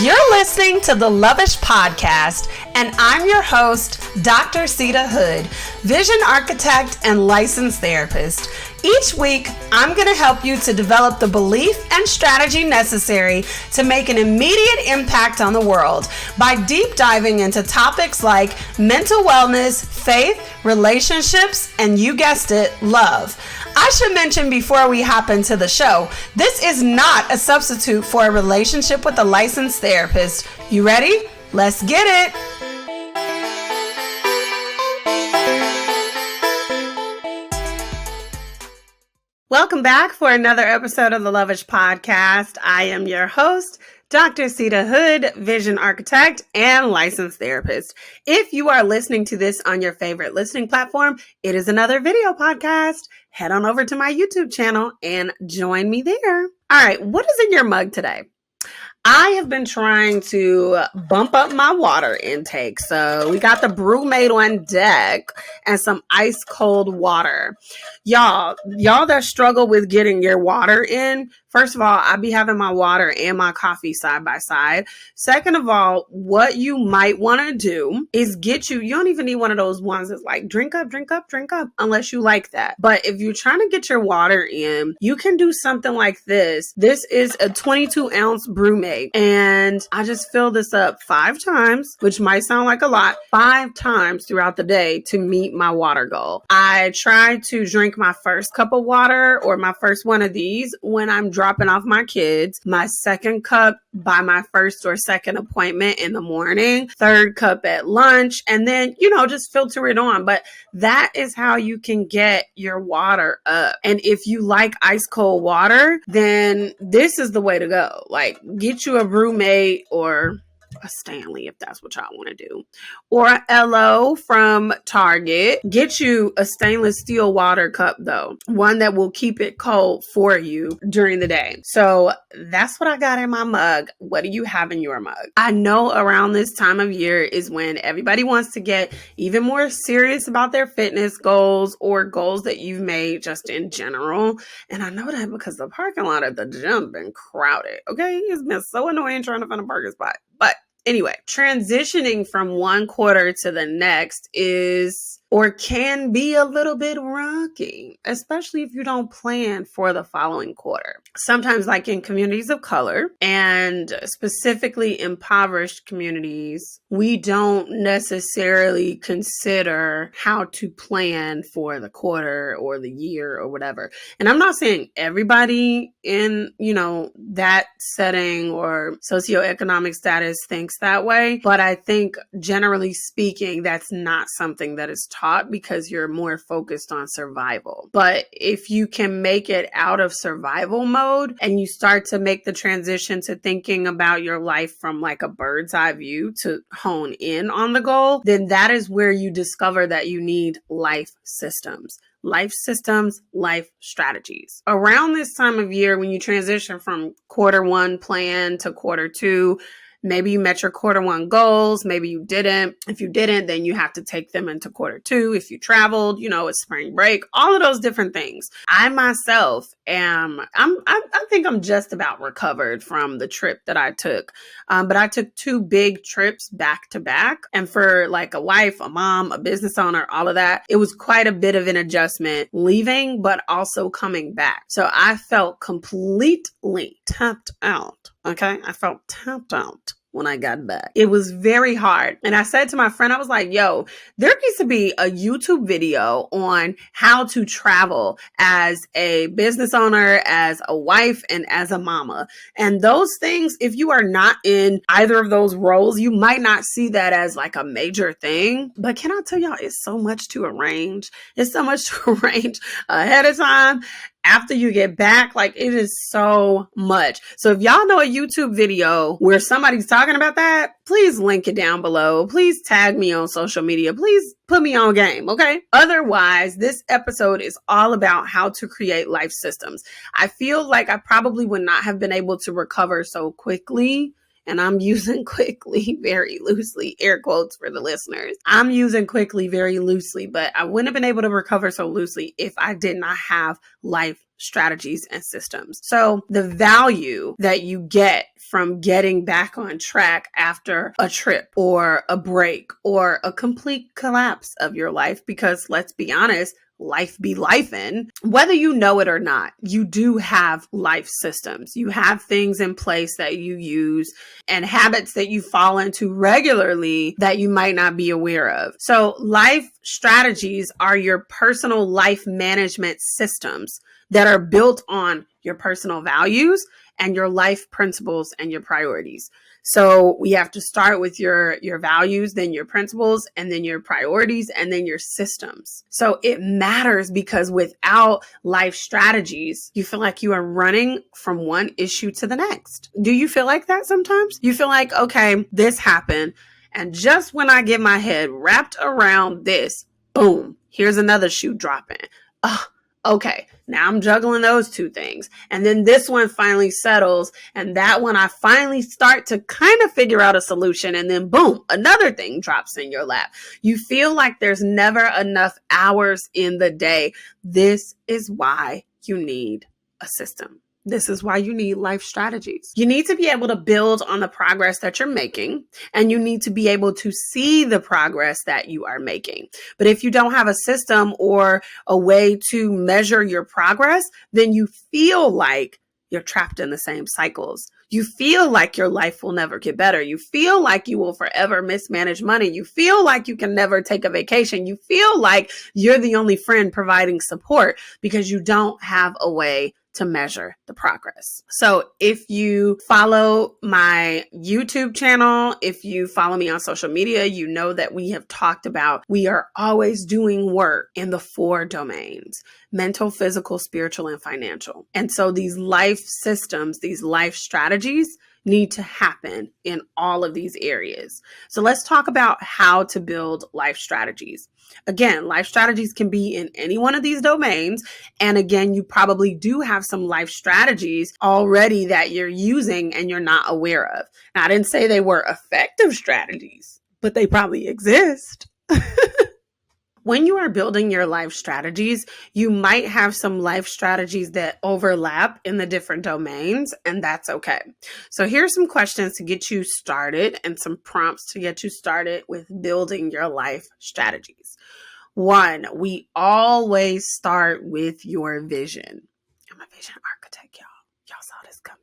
You're listening to the Lovish Podcast, and I'm your host, Dr. Sita Hood, vision architect and licensed therapist. Each week, I'm going to help you to develop the belief and strategy necessary to make an immediate impact on the world by deep diving into topics like mental wellness, faith, relationships, and you guessed it, love. I should mention before we hop into the show, this is not a substitute for a relationship with a licensed therapist. You ready? Let's get it. Welcome back for another episode of the Lovish Podcast. I am your host, Dr. Sita Hood, vision architect and licensed therapist. If you are listening to this on your favorite listening platform, it is another video podcast. Head on over to my YouTube channel and join me there. All right, what is in your mug today? I have been trying to bump up my water intake. So we got the brew made on deck and some ice cold water. Y'all that struggle with getting your water in, first of all, I be having my water and my coffee side by side. Second of all, what you might want to do is you don't even need one of those ones that's like drink up, unless you like that. But if you're trying to get your water in, you can do something like this. This is a 22 ounce brew made. And I just fill this up 5 times, which might sound like a lot, 5 times throughout the day to meet my water goal. I try to drink my first cup of water or my first one of these when I'm dropping off my kids, my second cup by my first or second appointment in the morning, third cup at lunch, and then, just filter it on. But that is how you can get your water up. And if you like ice cold water, then this is the way to go. Like, get you a brewmate or a Stanley if that's what y'all want to do, or a LO from Target. Get you a stainless steel water cup though, one that will keep it cold for you during the day. So that's what I got in my mug. What do you have in your mug? I know around this time of year is when everybody wants to get even more serious about their fitness goals or goals that you've made just in general. And I know that because the parking lot at the gym been crowded. Okay, it's been so annoying trying to find a parking spot. But anyway, transitioning from one quarter to the next is or can be a little bit rocky, especially if you don't plan for the following quarter. Sometimes, like in communities of color and specifically impoverished communities, we don't necessarily consider how to plan for the quarter or the year or whatever. And I'm not saying everybody in, that setting or socioeconomic status thinks that way, but I think generally speaking, that's not something that is taught because you're more focused on survival. But if you can make it out of survival mode and you start to make the transition to thinking about your life from like a bird's eye view to hone in on the goal, then that is where you discover that you need life systems, life strategies. Around this time of year, when you transition from quarter one plan to quarter two, maybe you met your quarter one goals. Maybe you didn't. If you didn't, then you have to take them into quarter two. If you traveled, it's spring break, all of those different things. I myself I think I'm just about recovered from the trip that I took. But I took 2 big trips back to back. And for like a wife, a mom, a business owner, all of that, it was quite a bit of an adjustment leaving, but also coming back. So I felt completely tapped out. Okay. I felt tapped out when I got back. It was very hard. And I said to my friend, I was like, yo, there needs to be a YouTube video on how to travel as a business owner, as a wife, and as a mama. And those things, if you are not in either of those roles, you might not see that as like a major thing. But can I tell y'all, it's so much to arrange. It's so much to arrange ahead of time. After you get back, like it is so much. So if y'all know a YouTube video where somebody's talking about that, please link it down below. Please tag me on social media. Please put me on game, okay? Otherwise, this episode is all about how to create life systems. I feel like I probably would not have been able to recover so quickly and I'm using quickly very loosely, air quotes for the listeners. I'm using quickly very loosely, but I wouldn't have been able to recover so loosely if I did not have life strategies and systems. So the value that you get from getting back on track after a trip or a break or a complete collapse of your life, because let's be honest, life be lifing, whether you know it or not, you do have life systems. You have things in place that you use and habits that you fall into regularly that you might not be aware of. So life strategies are your personal life management systems that are built on your personal values and your life principles and your priorities. So we have to start with your values, then your principles, and then your priorities, and then your systems. So it matters because without life strategies, you feel like you are running from one issue to the next. Do you feel like that sometimes? You feel like, okay, this happened, and just when I get my head wrapped around this, boom, here's another shoe dropping. Okay, now I'm juggling those two things. And then this one finally settles. And that one, I finally start to kind of figure out a solution. And then boom, another thing drops in your lap. You feel like there's never enough hours in the day. This is why you need a system. This is why you need life strategies. You need to be able to build on the progress that you're making, and you need to be able to see the progress that you are making. But if you don't have a system or a way to measure your progress, then you feel like you're trapped in the same cycles. You feel like your life will never get better. You feel like you will forever mismanage money. You feel like you can never take a vacation. You feel like you're the only friend providing support because you don't have a way to measure the progress. So if you follow my YouTube channel, if you follow me on social media, you know that we have talked about we are always doing work in the 4 domains: mental, physical, spiritual, and financial. And so these life systems, these life strategies need to happen in all of these areas. So let's talk about how to build life strategies. Again, life strategies can be in any one of these domains. And again, you probably do have some life strategies already that you're using and you're not aware of. Now, I didn't say they were effective strategies, but they probably exist. When you are building your life strategies, you might have some life strategies that overlap in the different domains, and that's okay. So here's some questions to get you started and some prompts to get you started with building your life strategies. 1, we always start with your vision. I'm a vision architect, y'all. Y'all saw this coming.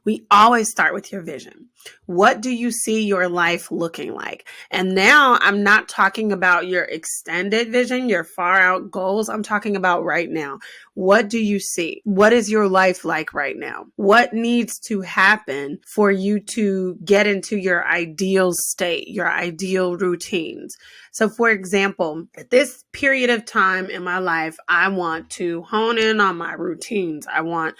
We always start with your vision. What do you see your life looking like? And now I'm not talking about your extended vision, your far out goals. I'm talking about right now. What do you see? What is your life like right now? What needs to happen for you to get into your ideal state, your ideal routines? So for example, at this period of time in my life, I want to hone in on my routines. I want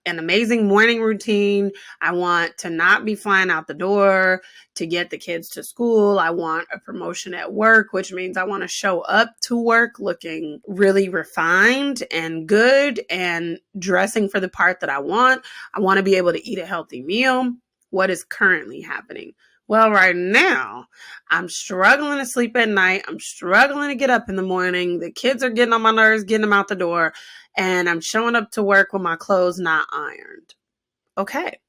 an amazing morning routine. I want to not be flying out the door to get the kids to school. I want a promotion at work, which means I want to show up to work looking really refined and good and dressing for the part that I want. I want to be able to eat a healthy meal. What is currently happening? Well, right now, I'm struggling to sleep at night. I'm struggling to get up in the morning. The kids are getting on my nerves, getting them out the door. And I'm showing up to work with my clothes not ironed. Okay,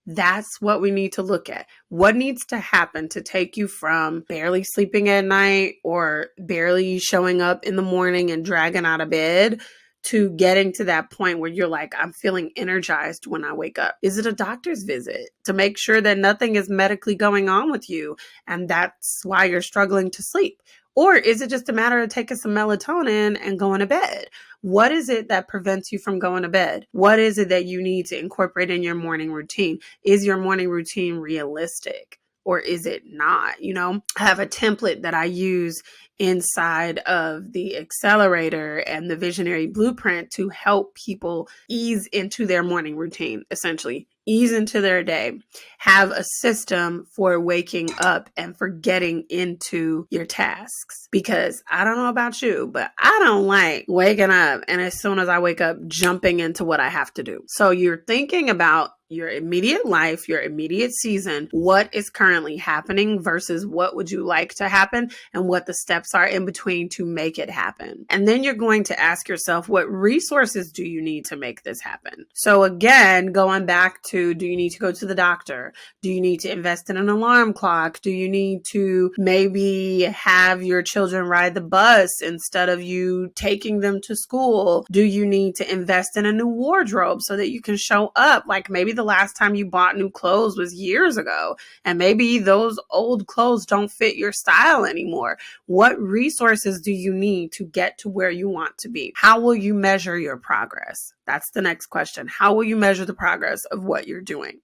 that's what we need to look at. What needs to happen to take you from barely sleeping at night or barely showing up in the morning and dragging out of bed to getting to that point where you're like, I'm feeling energized when I wake up? Is it a doctor's visit to make sure that nothing is medically going on with you and that's why you're struggling to sleep? Or is it just a matter of taking some melatonin and going to bed? What is it that prevents you from going to bed? What is it that you need to incorporate in your morning routine? Is your morning routine realistic or is it not? You know, I have a template that I use inside of the accelerator and the visionary blueprint to help people ease into their morning routine, essentially ease into their day, have a system for waking up and for getting into your tasks. Because I don't know about you, but I don't like waking up and as soon as I wake up, jumping into what I have to do. So you're thinking about your immediate life, your immediate season, what is currently happening versus what would you like to happen and what the steps are in between to make it happen. And then you're going to ask yourself, what resources do you need to make this happen? So again, going back to, do you need to go to the doctor? Do you need to invest in an alarm clock? Do you need to maybe have your children ride the bus instead of you taking them to school? Do you need to invest in a new wardrobe so that you can show up? Like maybe the last time you bought new clothes was years ago, and maybe those old clothes don't fit your style anymore. What resources do you need to get to where you want to be? How will you measure your progress? That's the next question. How will you measure the progress of what you're doing?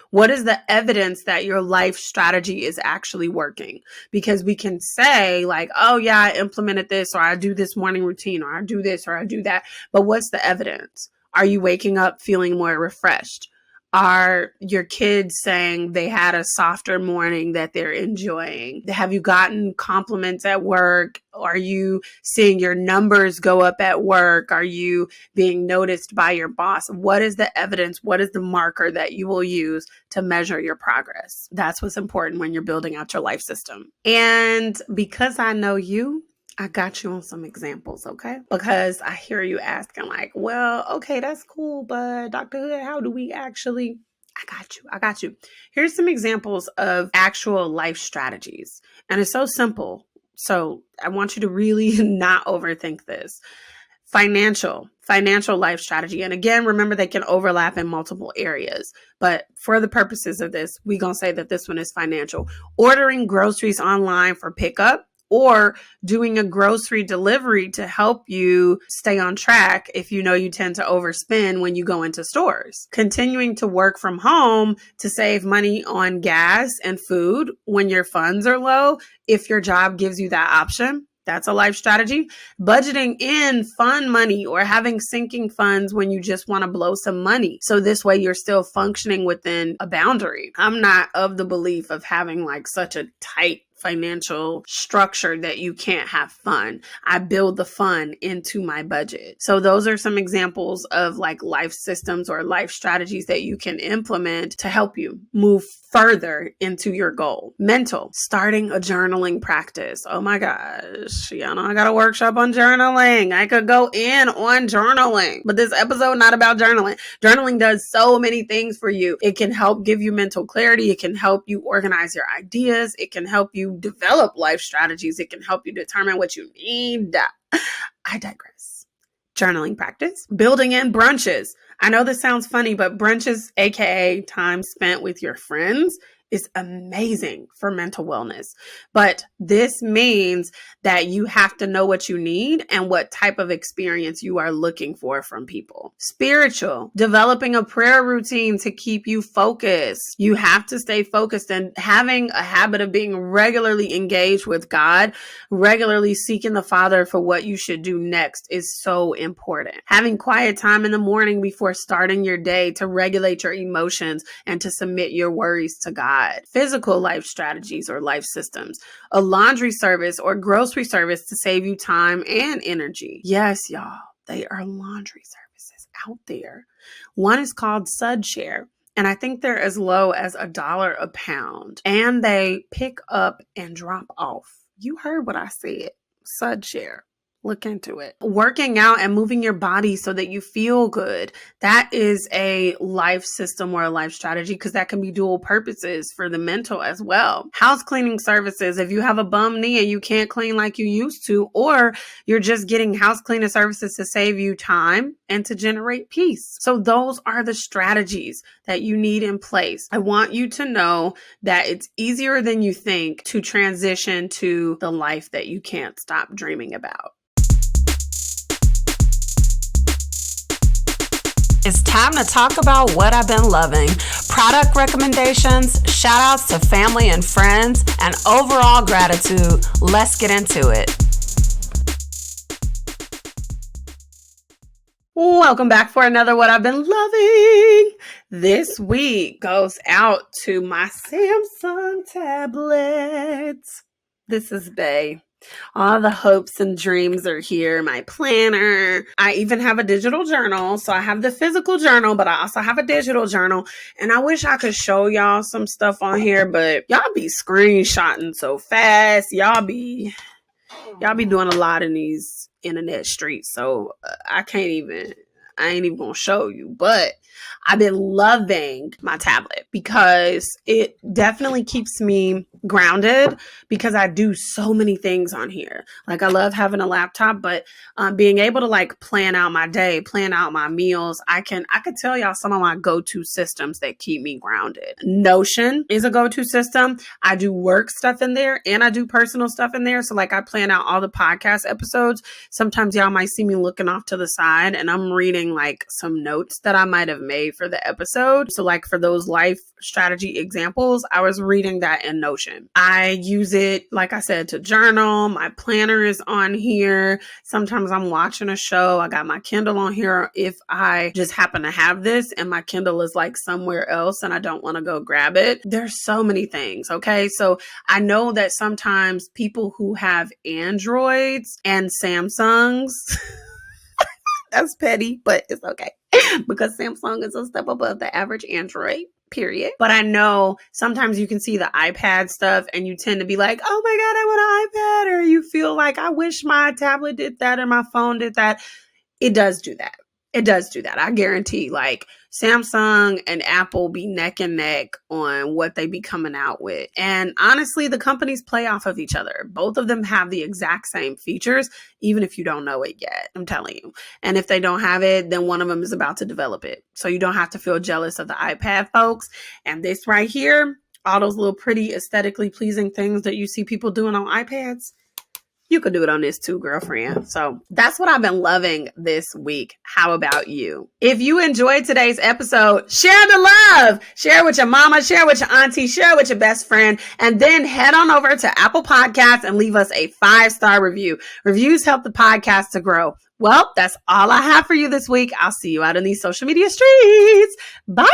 What is the evidence that your life strategy is actually working? Because we can say like, oh yeah, I implemented this, or I do this morning routine, or I do this, or I do that. But what's the evidence? Are you waking up feeling more refreshed? Are your kids saying they had a softer morning that they're enjoying? Have you gotten compliments at work? Are you seeing your numbers go up at work? Are you being noticed by your boss? What is the evidence? What is the marker that you will use to measure your progress? That's what's important when you're building out your life system. And because I know you, I got you on some examples, okay? Because I hear you asking like, well, okay, that's cool, but Dr. Hood, how do we actually... I got you. Here's some examples of actual life strategies. And it's so simple. So I want you to really not overthink this. Financial life strategy. And again, remember they can overlap in multiple areas. But for the purposes of this, we're going to say that this one is financial. Ordering groceries online for pickup, or doing a grocery delivery to help you stay on track if you know you tend to overspend when you go into stores. Continuing to work from home to save money on gas and food when your funds are low, if your job gives you that option. That's a life strategy. Budgeting in fun money or having sinking funds when you just want to blow some money. So this way you're still functioning within a boundary. I'm not of the belief of having like such a tight financial structure that you can't have fun. I build the fun into my budget. So those are some examples of like life systems or life strategies that you can implement to help you move further into your goal. Mental, starting a journaling practice. Oh my gosh, y'all know I got a workshop on journaling. I could go in on journaling, but this episode not about journaling. Journaling does so many things for you. It can help give you mental clarity. It can help you organize your ideas. It can help you develop life strategies. It can help you determine what you need. I digress. Journaling practice. Building in brunches. I know this sounds funny, but brunches, aka time spent with your friends, is amazing for mental wellness. But this means that you have to know what you need and what type of experience you are looking for from people. Spiritual, developing a prayer routine to keep you focused. You have to stay focused, and having a habit of being regularly engaged with God, regularly seeking the Father for what you should do next is so important. Having quiet time in the morning before starting your day to regulate your emotions and to submit your worries to God. Physical life strategies or life systems, a laundry service or grocery service to save you time and energy. Yes, y'all, they are laundry services out there. One is called SudShare, and I think they're as low as $1 a pound, and they pick up and drop off. You heard what I said. SudShare. Look into it. Working out and moving your body so that you feel good. That is a life system or a life strategy, because that can be dual purposes for the mental as well. House cleaning services. If you have a bum knee and you can't clean like you used to, or you're just getting house cleaning services to save you time and to generate peace. So those are the strategies that you need in place. I want you to know that it's easier than you think to transition to the life that you can't stop dreaming about. It's time to talk about what I've been loving. Product recommendations, shout outs to family and friends, and overall gratitude. Let's get into it. Welcome back for another What I've Been Loving. This week goes out to my Samsung tablets. This is Bay. All the hopes and dreams are here. My planner. I even have a digital journal. So I have the physical journal, but I also have a digital journal. And I wish I could show y'all some stuff on here, but y'all be screenshotting so fast. Y'all be doing a lot in these internet streets. So I ain't even gonna show you, but I've been loving my tablet because it definitely keeps me grounded because I do so many things on here. Like I love having a laptop, but being able to like plan out my day, plan out my meals, I could tell y'all some of my go-to systems that keep me grounded. Notion is a go-to system. I do work stuff in there and I do personal stuff in there. So like I plan out all the podcast episodes. Sometimes y'all might see me looking off to the side and I'm reading like some notes that I might have made for the episode. So like for those life strategy examples, I was reading that in Notion. I use it, like I said, to journal. My planner is on here. Sometimes I'm watching a show. I got my Kindle on here if I just happen to have this and my Kindle is like somewhere else and I don't want to go grab it. There's so many things. Okay. So I know that sometimes people who have Androids and Samsungs, that's petty, but it's okay because Samsung is a step above the average Android, period. But I know sometimes you can see the iPad stuff and you tend to be like, oh my God, I want an iPad. Or you feel like, I wish my tablet did that or my phone did that. It does do that. It does do that. I guarantee like Samsung and Apple be neck and neck on what they be coming out with. And honestly, the companies play off of each other. Both of them have the exact same features, even if you don't know it yet. I'm telling you. And if they don't have it, then one of them is about to develop it. So you don't have to feel jealous of the iPad folks. And this right here, all those little pretty aesthetically pleasing things that you see people doing on iPads, you could do it on this too, girlfriend. So that's what I've been loving this week. How about you? If you enjoyed today's episode, share the love. Share it with your mama, share it with your auntie, share it with your best friend, and then head on over to Apple Podcasts and leave us a 5-star review. Reviews help the podcast to grow. Well, that's all I have for you this week. I'll see you out in these social media streets. Bye.